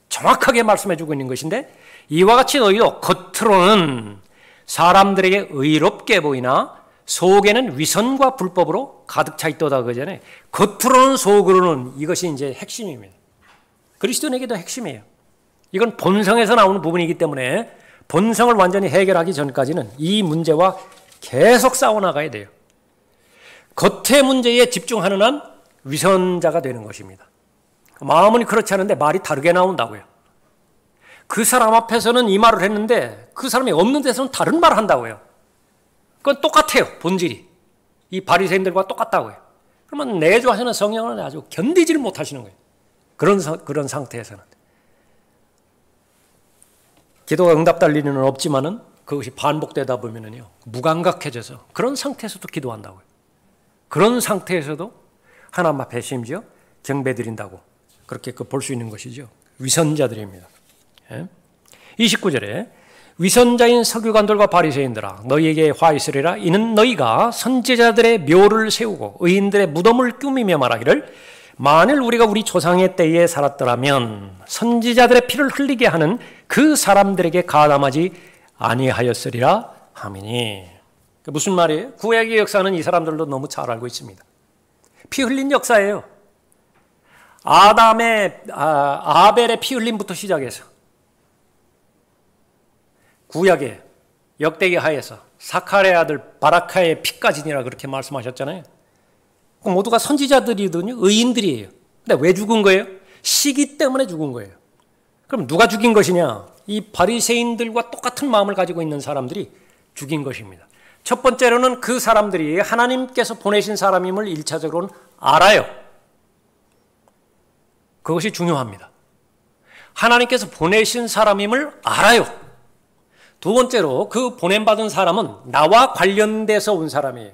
정확하게 말씀해 주고 있는 것인데 이와 같이 너희도 겉으로는 사람들에게 의롭게 보이나 속에는 위선과 불법으로 가득 차 있도다 그러잖아요. 겉으로는 속으로는 이것이 이제 핵심입니다. 그리스도인에게도 핵심이에요. 이건 본성에서 나오는 부분이기 때문에 본성을 완전히 해결하기 전까지는 이 문제와 계속 싸워나가야 돼요. 겉의 문제에 집중하는 한 위선자가 되는 것입니다. 마음은 그렇지 않은데 말이 다르게 나온다고요. 그 사람 앞에서는 이 말을 했는데 그 사람이 없는 데서는 다른 말을 한다고요. 그건 똑같아요. 본질이. 이 바리새인들과 똑같다고요. 그러면 내주하시는 성령은 아주 견디지를 못하시는 거예요. 그런 상태에서는. 기도가 응답될 리는 없지만은 그것이 반복되다 보면은요, 무감각해져서 그런 상태에서도 기도한다고요. 그런 상태에서도 하나님 앞에 심지어 경배드린다고 그렇게 볼 수 있는 것이죠. 위선자들입니다. 29절에 위선자인 서기관들과 바리새인들아 너희에게 화 있으리라. 이는 너희가 선지자들의 묘를 세우고 의인들의 무덤을 꾸미며 말하기를 만일 우리가 우리 조상의 때에 살았더라면 선지자들의 피를 흘리게 하는 그 사람들에게 가담하지 아니하였으리라 하미니. 무슨 말이에요? 구약의 역사는 이 사람들도 너무 잘 알고 있습니다. 피 흘린 역사예요. 아벨의 피 흘림부터 시작해서 구약의 역대기 하에서 사카랴의 아들 바라카의 피까지니라 그렇게 말씀하셨잖아요. 모두가 선지자들이거든요. 의인들이에요. 근데 왜 죽은 거예요? 시기 때문에 죽은 거예요. 그럼 누가 죽인 것이냐? 이 바리새인들과 똑같은 마음을 가지고 있는 사람들이 죽인 것입니다. 첫 번째로는 그 사람들이 하나님께서 보내신 사람임을 1차적으로는 알아요. 그것이 중요합니다. 하나님께서 보내신 사람임을 알아요. 두 번째로 그 보냄받은 사람은 나와 관련돼서 온 사람이에요.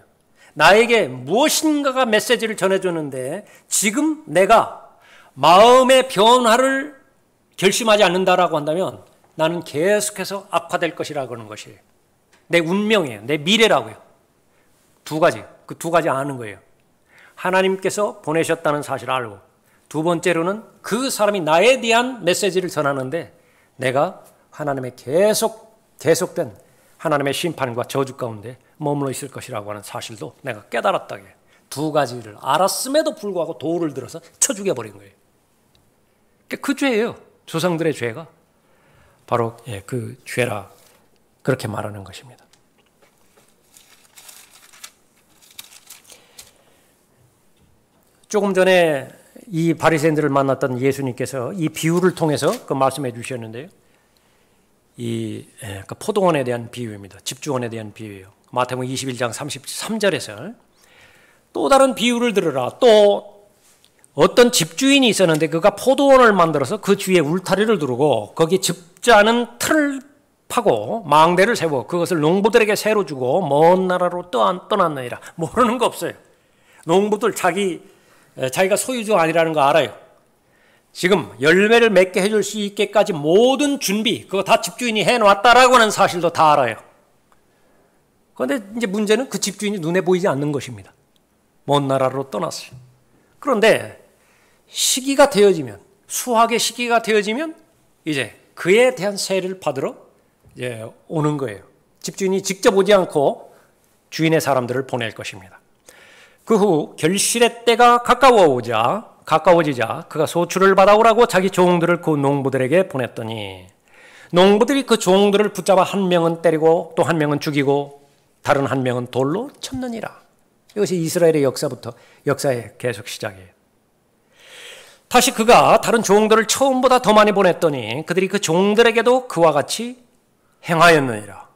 나에게 무엇인가가 메시지를 전해주는데 지금 내가 마음의 변화를 결심하지 않는다라고 한다면 나는 계속해서 악화될 것이라고 하는 것이에요. 내 운명이에요. 내 미래라고요. 두 가지. 그 두 가지 아는 거예요. 하나님께서 보내셨다는 사실을 알고 두 번째로는 그 사람이 나에 대한 메시지를 전하는데 내가 하나님의 계속된 하나님의 심판과 저주 가운데 머물러 있을 것이라고 하는 사실도 내가 깨달았다게 두 가지를 알았음에도 불구하고 돌을 들어서 쳐 죽여버린 거예요. 그 죄예요. 조상들의 죄가 바로 그 죄라 그렇게 말하는 것입니다. 조금 전에 이 바리새인들을 만났던 예수님께서 이 비유를 통해서 그 말씀해 주셨는데요. 그 포도원에 대한 비유입니다. 집주원에 대한 비유예요. 마태복음 21장 33절에서 또 다른 비유를 들으라. 또 어떤 집주인이 있었는데 그가 포도원을 만들어서 그 주위에 울타리를 두르고 거기에 집자는 틀을 파고 망대를 세워 그것을 농부들에게 새로 주고 먼 나라로 떠났느니라. 모르는 거 없어요. 농부들 자기가 소유주가 아니라는 거 알아요. 지금 열매를 맺게 해줄 수 있게까지 모든 준비 그거 다 집주인이 해놨다라고 하는 사실도 다 알아요. 그런데 이제 문제는 그 집주인이 눈에 보이지 않는 것입니다. 먼 나라로 떠났어요. 그런데 시기가 되어지면 수확의 시기가 되어지면 이제 그에 대한 세를 받으러 이제 오는 거예요. 집주인이 직접 오지 않고 주인의 사람들을 보낼 것입니다. 그 후 결실의 때가 가까워지자 그가 소출을 받아오라고 자기 종들을 그 농부들에게 보냈더니 농부들이 그 종들을 붙잡아 한 명은 때리고 또 한 명은 죽이고 다른 한 명은 돌로 쳤느니라. 이것이 이스라엘의 역사의 계속 시작이에요. 다시 그가 다른 종들을 처음보다 더 많이 보냈더니 그들이 그 종들에게도 그와 같이 행하였느니라.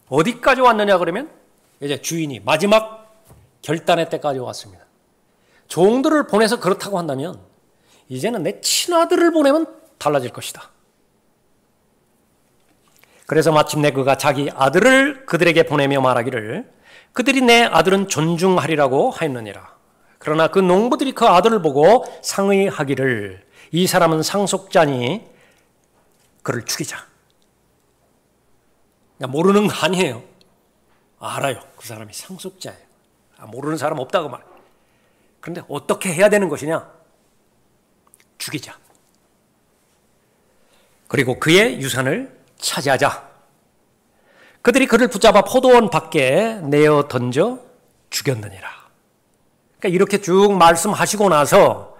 어디까지 왔느냐 그러면 이제 주인이 마지막 결단의 때까지 왔습니다. 종들을 보내서 그렇다고 한다면 이제는 내 친아들을 보내면 달라질 것이다. 그래서 마침내 그가 자기 아들을 그들에게 보내며 말하기를 그들이 내 아들은 존중하리라고 하였느니라. 그러나 그 농부들이 그 아들을 보고 상의하기를 이 사람은 상속자니 그를 죽이자. 그러니까 모르는 거 아니에요. 알아요. 그 사람이 상속자예요. 모르는 사람 없다고 말해요. 그런데 어떻게 해야 되는 것이냐? 죽이자. 그리고 그의 유산을 차지하자. 그들이 그를 붙잡아 포도원 밖에 내어 던져 죽였느니라. 그러니까 이렇게 쭉 말씀하시고 나서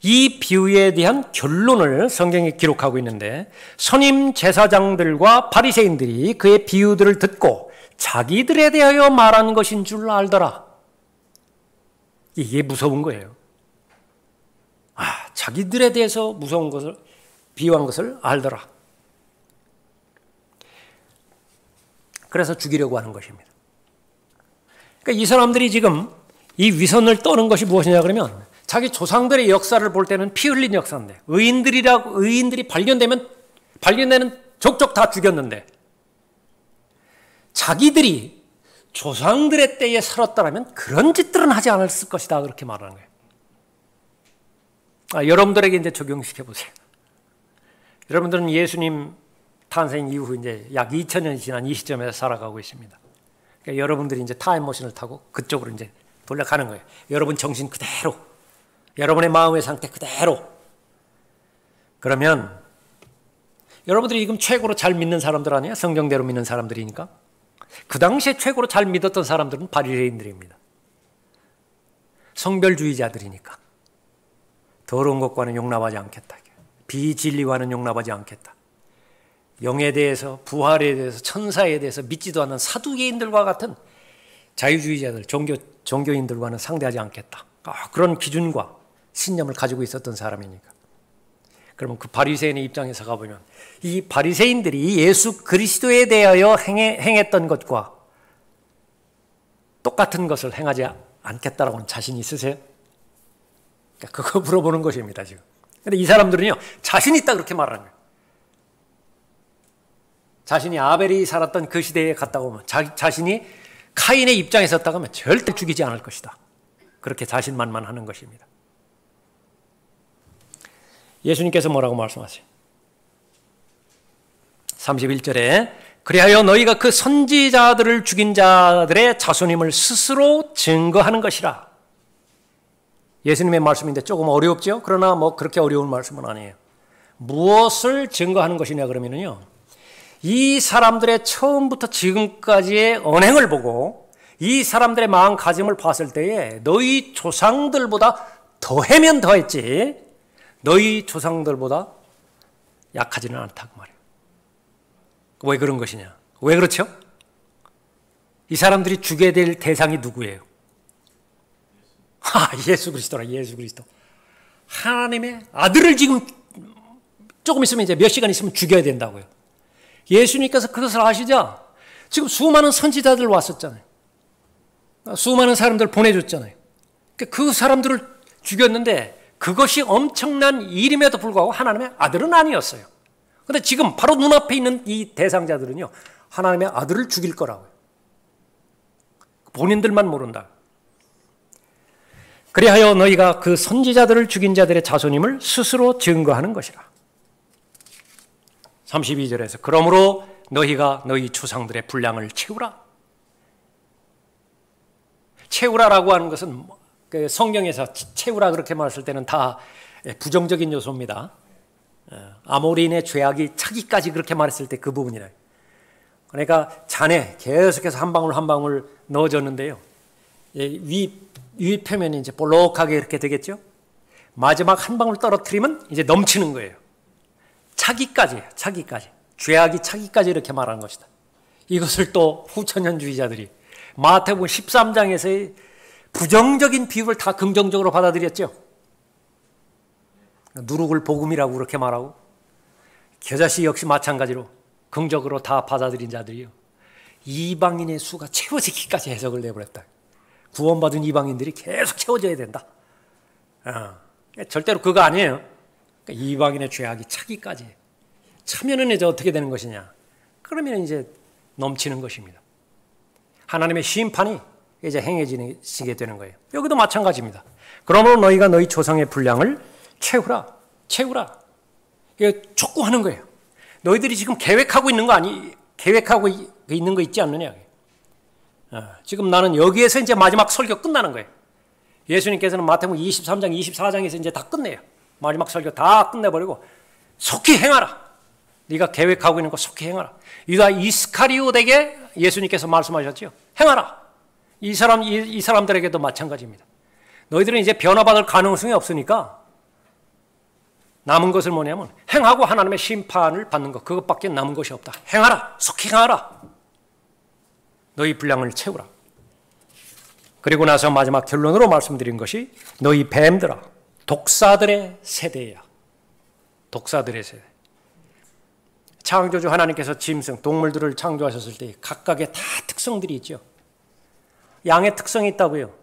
이 비유에 대한 결론을 성경에 기록하고 있는데 선임 제사장들과 바리새인들이 그의 비유들을 듣고 자기들에 대하여 말한 것인 줄 알더라. 이게 무서운 거예요. 자기들에 대해서 무서운 것을 비유한 것을 알더라. 그래서 죽이려고 하는 것입니다. 그러니까 이 사람들이 지금 이 위선을 떠는 것이 무엇이냐 그러면 자기 조상들의 역사를 볼 때는 피 흘린 역사인데 의인들이 발견되는 족족 다 죽였는데 자기들이 조상들의 때에 살았다면 그런 짓들은 하지 않았을 것이다 그렇게 말하는 거예요. 여러분들에게 이제 적용시켜 보세요. 여러분들은 예수님 탄생 이후 이제 약 2000년이 지난 이 시점에서 살아가고 있습니다. 그러니까 여러분들이 이제 타임머신을 타고 그쪽으로 이제 돌려가는 거예요. 여러분 정신 그대로, 여러분의 마음의 상태 그대로. 그러면 여러분들이 지금 최고로 잘 믿는 사람들 아니에요? 성경대로 믿는 사람들이니까. 그 당시에 최고로 잘 믿었던 사람들은 바리새인들입니다. 성별주의자들이니까. 더러운 것과는 용납하지 않겠다. 비진리와는 용납하지 않겠다. 영에 대해서, 부활에 대해서, 천사에 대해서 믿지도 않는 사두개인들과 같은 자유주의자들, 종교인들과는 상대하지 않겠다. 그런 기준과 신념을 가지고 있었던 사람이니까. 그러면 그 바리새인의 입장에서 가보면 이 바리새인들이 예수 그리스도에 대하여 행했던 것과 똑같은 것을 행하지 않겠다라고는 자신 있으세요? 그러니까 그거 물어보는 것입니다, 지금. 근데 이 사람들은요, 자신 있다 그렇게 말하는 거예요. 자신이 아벨이 살았던 그 시대에 갔다고 하면, 자신이 카인의 입장에 섰다고 하면 절대 죽이지 않을 것이다. 그렇게 자신만만하는 것입니다. 예수님께서 뭐라고 말씀하세요? 31절에 그리하여 너희가 그 선지자들을 죽인 자들의 자손임을 스스로 증거하는 것이라. 예수님의 말씀인데 조금 어렵죠? 그러나 뭐 그렇게 어려운 말씀은 아니에요. 무엇을 증거하는 것이냐 그러면요, 이 사람들의 처음부터 지금까지의 언행을 보고 이 사람들의 마음가짐을 봤을 때에 너희 조상들보다 더하면 더했지 너희 조상들보다 약하지는 않다고 말해요. 왜 그런 것이냐? 왜 그렇죠? 이 사람들이 죽여야 될 대상이 누구예요? 예수 그리스도라, 예수 그리스도. 하나님의 아들을 지금 조금 있으면 이제 몇 시간 있으면 죽여야 된다고요. 예수님께서 그것을 아시자 지금 수많은 선지자들 왔었잖아요. 수많은 사람들 보내줬잖아요. 그 사람들을 죽였는데 그것이 엄청난 일임에도 불구하고 하나님의 아들은 아니었어요. 그런데 지금 바로 눈앞에 있는 이 대상자들은요, 하나님의 아들을 죽일 거라고요. 본인들만 모른다. 그리하여 너희가 그 선지자들을 죽인 자들의 자손임을 스스로 증거하는 것이라. 32절에서 그러므로 너희가 너희 조상들의 분량을 채우라. 채우라라고 하는 것은 성경에서 채우라 그렇게 말했을 때는 다 부정적인 요소입니다. 아모리인의 죄악이 차기까지 그렇게 말했을 때 그 부분이라. 그러니까 잔에 계속해서 한 방울 한 방울 넣어줬는데요. 위 표면이 이제 볼록하게 이렇게 되겠죠. 마지막 한 방울 떨어뜨리면 이제 넘치는 거예요. 차기까지, 차기까지. 죄악이 차기까지 이렇게 말하는 것이다. 이것을 또 후천년주의자들이 마태복음 13장에서의 부정적인 비유를 다 긍정적으로 받아들였죠. 누룩을 복음이라고 그렇게 말하고, 겨자씨 역시 마찬가지로 긍정적으로 다 받아들인 자들이요, 이방인의 수가 채워지기까지 해석을 내버렸다. 구원받은 이방인들이 계속 채워져야 된다. 절대로 그거 아니에요. 그러니까 이방인의 죄악이 차기까지 차면은 이제 어떻게 되는 것이냐? 그러면 이제 넘치는 것입니다. 하나님의 심판이 이제 행해지게 되는 거예요. 여기도 마찬가지입니다. 그러므로 너희가 너희 조상의 분량을 채우라, 채우라. 이게 촉구하는 거예요. 너희들이 지금 계획하고 있는 거 있지 않느냐? 지금 나는 여기에서 이제 마지막 설교 끝나는 거예요. 예수님께서는 마태복음 23장, 24장에서 이제 다 끝내요. 마지막 설교 다 끝내버리고 속히 행하라. 네가 계획하고 있는 거 속히 행하라. 유다 이스카리오에게 예수님께서 말씀하셨죠. 행하라. 이 사람들에게도 마찬가지입니다. 너희들은 이제 변화받을 가능성이 없으니까 남은 것을 뭐냐면 행하고 하나님의 심판을 받는 것, 그것밖에 남은 것이 없다. 행하라. 속히 행하라. 너희 분량을 채우라. 그리고 나서 마지막 결론으로 말씀드린 것이 너희 뱀들아, 독사들의 세대야. 독사들의 세대. 창조주 하나님께서 짐승, 동물들을 창조하셨을 때 각각의 다 특성들이 있죠. 양의 특성이 있다고요.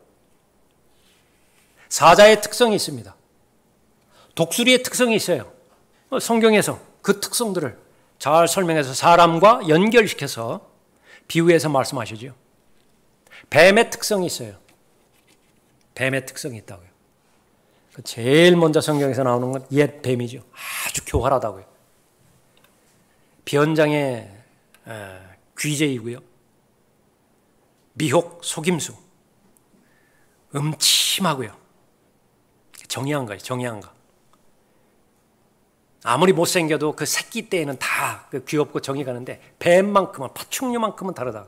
사자의 특성이 있습니다. 독수리의 특성이 있어요. 성경에서 그 특성들을 잘 설명해서 사람과 연결시켜서 비유해서 말씀하시죠. 뱀의 특성이 있어요. 뱀의 특성이 있다고요. 제일 먼저 성경에서 나오는 건 옛 뱀이죠. 아주 교활하다고요. 변장의 귀재이고요. 미혹, 속임수, 음침하고요. 정의한 거예요. 정의한 거. 아무리 못생겨도 그 새끼 때에는 다 귀엽고 정이 가는데 뱀만큼은, 파충류만큼은 다르다.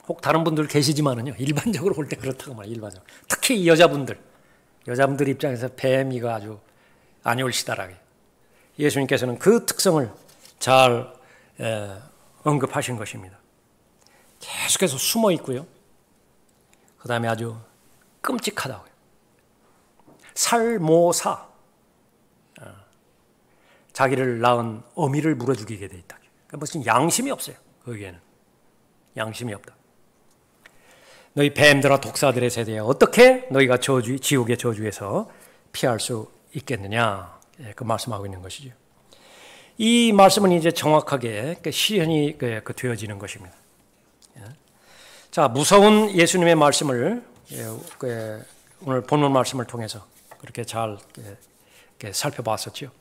혹 다른 분들 계시지만은요, 일반적으로 볼 때 그렇다고 말해요. 일반적으로. 특히 여자분들 입장에서 뱀이가 아주 안 옳시다라고. 예수님께서는 그 특성을 잘 언급하신 것입니다. 계속해서 숨어 있고요. 그 다음에 아주 끔찍하다고요. 살모사. 자기를 낳은 어미를 물어 죽이게 돼 있다. 그러니까 무슨 양심이 없어요. 거기에는. 양심이 없다. 너희 뱀들아 독사들의 세대야. 어떻게 너희가 지옥의 저주에서 피할 수 있겠느냐. 그 말씀하고 있는 것이죠. 이 말씀은 이제 정확하게 실현이 되어지는 것입니다. 자, 무서운 예수님의 말씀을 오늘 본문 말씀을 통해서 그렇게 잘 살펴봤었죠.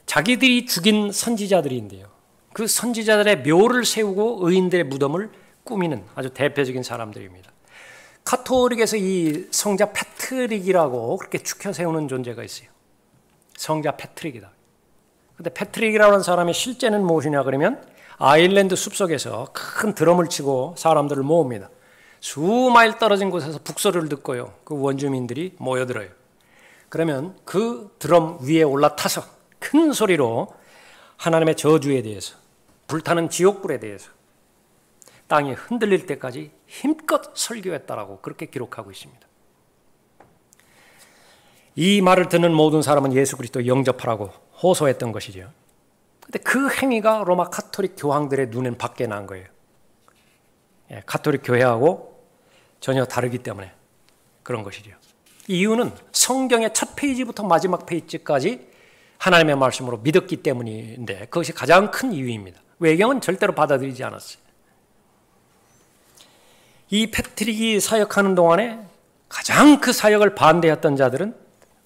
자기들이 죽인 선지자들인데요. 그 선지자들의 묘를 세우고 의인들의 무덤을 꾸미는 아주 대표적인 사람들입니다. 가톨릭에서 이 성자 패트릭이라고 그렇게 축혀 세우는 존재가 있어요. 성자 패트릭이다. 근데 패트릭이라는 사람의 실제는 무엇이냐 그러면 아일랜드 숲속에서 큰 드럼을 치고 사람들을 모읍니다. 수마일 떨어진 곳에서 북소리를 듣고요. 그 원주민들이 모여들어요. 그러면 그 드럼 위에 올라타서 큰 소리로 하나님의 저주에 대해서, 불타는 지옥불에 대해서, 땅이 흔들릴 때까지 힘껏 설교했다라고 그렇게 기록하고 있습니다. 이 말을 듣는 모든 사람은 예수 그리스도 영접하라고 호소했던 것이죠. 그런데 그 행위가 로마 가톨릭 교황들의 눈엔 밖에 난 거예요. 가톨릭 교회하고 전혀 다르기 때문에 그런 것이죠. 이유는 성경의 첫 페이지부터 마지막 페이지까지 하나님의 말씀으로 믿었기 때문인데 그것이 가장 큰 이유입니다. 외경은 절대로 받아들이지 않았어요. 이 패트릭이 사역하는 동안에 가장 그 사역을 반대했던 자들은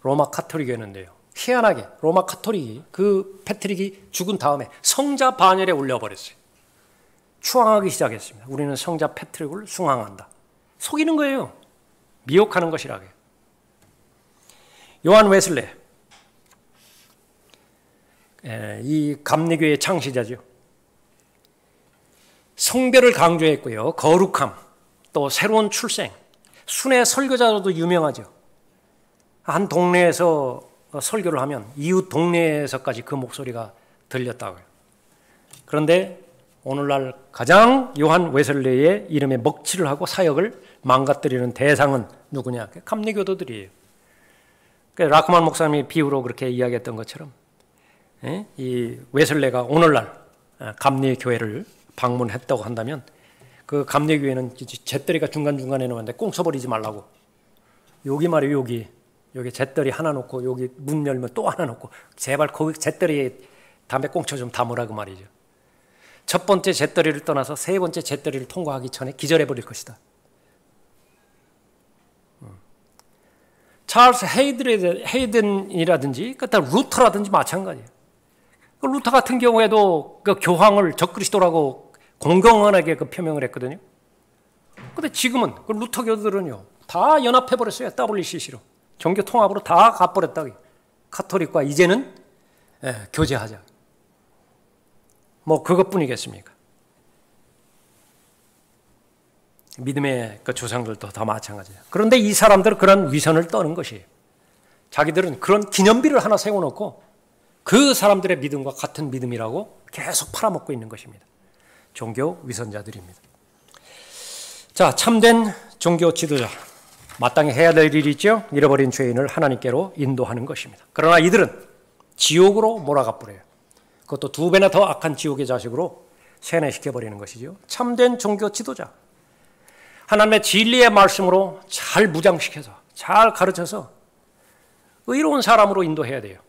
로마 가톨릭이었는데요. 희한하게 로마 가톨릭이 그 패트릭이 죽은 다음에 성자 반열에 올려버렸어요. 추앙하기 시작했습니다. 우리는 성자 패트릭을 숭앙한다. 속이는 거예요. 미혹하는 것이라고요. 요한 웨슬레, 이 감리교의 창시자죠. 성별을 강조했고요. 거룩함, 또 새로운 출생, 순회 설교자로도 유명하죠. 한 동네에서 설교를 하면 이웃 동네에서까지 그 목소리가 들렸다고요. 그런데 오늘날 가장 요한 웨슬레의 이름에 먹칠을 하고 사역을 망가뜨리는 대상은 누구냐? 감리교도들이에요. 라크만 목사님이 비유로 그렇게 이야기했던 것처럼 이 웨슬레가 오늘날 감리교회를 방문했다고 한다면 그 감리교회는 잿더리가 중간중간에 놓는데 꽁 쳐버리지 말라고. 여기 말이에요. 여기 잿더리 하나 놓고 여기 문 열면 또 하나 놓고 제발 거기 잿더리에 담배 꽁초 좀 담으라 그 말이죠. 첫 번째 잿더리를 떠나서 세 번째 잿더리를 통과하기 전에 기절해버릴 것이다. 찰스 헤이든이라든지 그다음 루터라든지 마찬가지예요. 루터 같은 경우에도 그 교황을 적그리스도라고 공공연하게 그 표명을 했거든요. 그런데 지금은 그 루터교들은요 다 연합해버렸어요. WCC로 종교 통합으로 다 가버렸다. 가톨릭과 이제는 교제하자. 뭐 그것뿐이겠습니까? 믿음의 그 조상들도 다 마찬가지예요. 그런데 이 사람들은 그런 위선을 떠는 것이에요. 자기들은 그런 기념비를 하나 세워놓고 그 사람들의 믿음과 같은 믿음이라고 계속 팔아먹고 있는 것입니다. 종교 위선자들입니다. 자, 참된 종교 지도자. 마땅히 해야 될 일이 있죠. 잃어버린 죄인을 하나님께로 인도하는 것입니다. 그러나 이들은 지옥으로 몰아가 버려요. 그것도 2배나 더 악한 지옥의 자식으로 세뇌시켜버리는 것이죠. 참된 종교 지도자. 하나님의 진리의 말씀으로 잘 무장시켜서 잘 가르쳐서 의로운 사람으로 인도해야 돼요.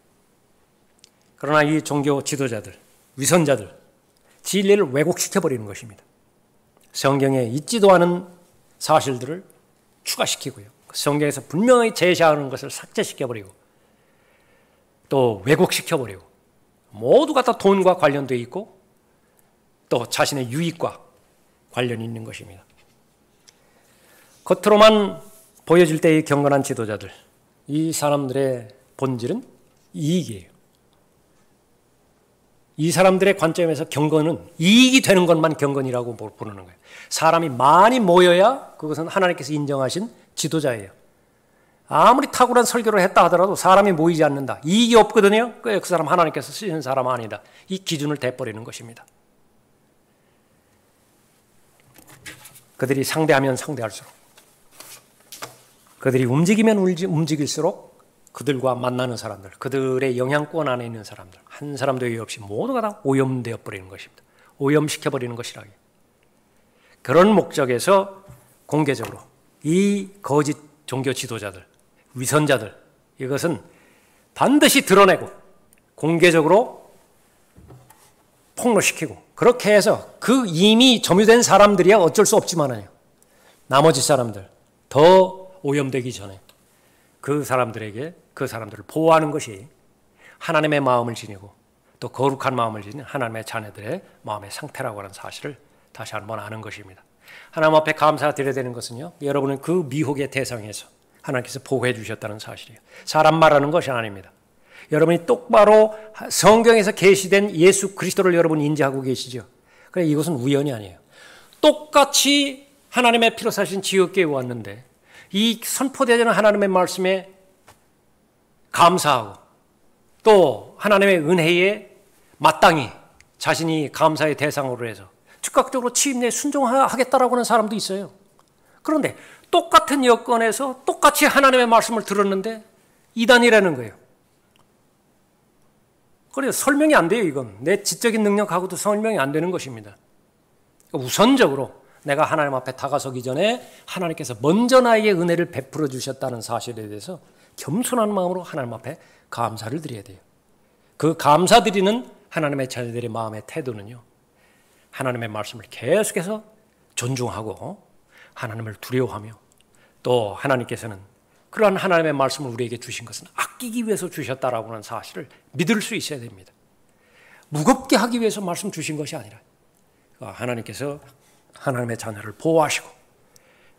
그러나 이 종교 지도자들, 위선자들, 진리를 왜곡시켜버리는 것입니다. 성경에 있지도 않은 사실들을 추가시키고요. 성경에서 분명히 제시하는 것을 삭제시켜버리고 또 왜곡시켜버리고 모두가 다 돈과 관련되어 있고 또 자신의 유익과 관련이 있는 것입니다. 겉으로만 보여질 때의 경건한 지도자들, 이 사람들의 본질은 이익이에요. 이 사람들의 관점에서 경건은 이익이 되는 것만 경건이라고 부르는 거예요. 사람이 많이 모여야 그것은 하나님께서 인정하신 지도자예요. 아무리 탁월한 설교를 했다 하더라도 사람이 모이지 않는다. 이익이 없거든요. 그 사람 하나님께서 쓰시는 사람 아니다. 이 기준을 대버리는 것입니다. 그들이 상대하면 상대할수록, 그들이 움직이면 움직일수록 그들과 만나는 사람들, 그들의 영향권 안에 있는 사람들, 한 사람도 예외 없이 모두가 다 오염되어 버리는 것입니다. 오염시켜버리는 것이라기. 그런 목적에서 공개적으로 이 거짓 종교 지도자들, 위선자들, 이것은 반드시 드러내고 공개적으로 폭로시키고 그렇게 해서 그 이미 점유된 사람들이야 어쩔 수 없지만요. 나머지 사람들 더 오염되기 전에 그 사람들에게 그 사람들을 보호하는 것이 하나님의 마음을 지니고 또 거룩한 마음을 지닌 하나님의 자녀들의 마음의 상태라고 하는 사실을 다시 한번 아는 것입니다. 하나님 앞에 감사드려야 되는 것은요, 여러분은 그 미혹의 대상에서 하나님께서 보호해 주셨다는 사실이에요. 사람 말하는 것이 아닙니다. 여러분이 똑바로 성경에서 계시된 예수 그리스도를 여러분 인지하고 계시죠. 그래, 이것은 우연이 아니에요. 똑같이 하나님의 피로 사신 지옥교회에 왔는데 이 선포되는 하나님의 말씀에 감사하고 또 하나님의 은혜에 마땅히 자신이 감사의 대상으로 해서 즉각적으로 취임에 순종하겠다라고 하는 사람도 있어요. 그런데 똑같은 여건에서 똑같이 하나님의 말씀을 들었는데 이단이라는 거예요. 그래서 설명이 안 돼요. 이건 내 지적인 능력하고도 설명이 안 되는 것입니다. 우선적으로 내가 하나님 앞에 다가서기 전에 하나님께서 먼저 나에게 은혜를 베풀어 주셨다는 사실에 대해서 겸손한 마음으로 하나님 앞에 감사를 드려야 돼요. 그 감사드리는 하나님의 자녀들의 마음의 태도는요, 하나님의 말씀을 계속해서 존중하고 하나님을 두려워하며, 또 하나님께서는 그러한 하나님의 말씀을 우리에게 주신 것은 아끼기 위해서 주셨다라고 하는 사실을 믿을 수 있어야 됩니다. 무겁게 하기 위해서 말씀 주신 것이 아니라 하나님께서 하나님의 자녀를 보호하시고,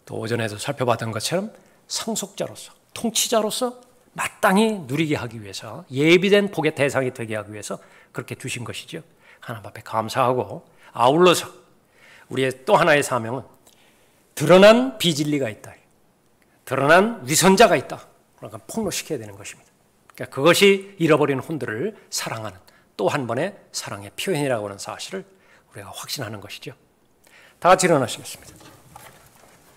또 오전에도 살펴봤던 것처럼 상속자로서, 통치자로서 마땅히 누리게 하기 위해서, 예비된 복의 대상이 되게 하기 위해서 그렇게 주신 것이죠. 하나님 앞에 감사하고, 아울러서 우리의 또 하나의 사명은 드러난 비진리가 있다, 드러난 위선자가 있다, 그러니까 폭로시켜야 되는 것입니다. 그러니까 그것이 잃어버린 혼들을 사랑하는 또 한 번의 사랑의 표현이라고 하는 사실을 우리가 확신하는 것이죠. 다 같이 일어나시겠습니다.